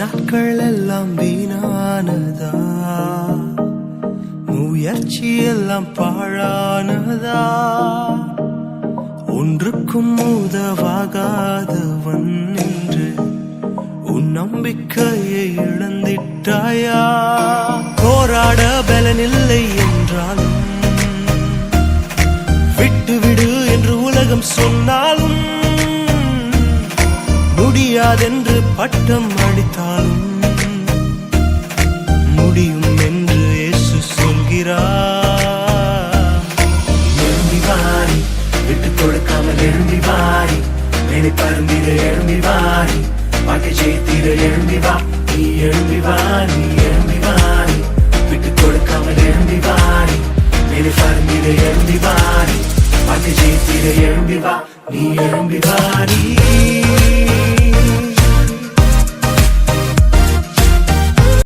நாட்கள் எல்லாம் வீணானதா, முயற்சி எல்லாம் பாழானதா, ஒன்றுக்கும் உதவாகாதவன் என்று உன் நம்பிக்கையை இழந்திட்டாயா? போராட பலனில்லை என்றாலும், விட்டுவிடு என்று உலகம் சொன்னாலும், முடியாதென்று பட்டம் அடித்தாலும் முடியும் என்று இயேசு சொல்கிறார். எழும்பி வாரி, விட்டு கொடுக்காமல் எழும்பி வாரி, மேலே பருந்திட எழும்பி வாரி, பாட்டை ஜெயித்திட எழும்பி வா. நீ எழும்பி வா, நீ எழும்பி வாரி, விட்டு கொடுக்காமல் எழும்பி வாரி, மேலே பருந்திட எழும்பி வாரி, பாட்டை ஜெயித்திட எழும்பி வா. நீ எழும்பி வாரி.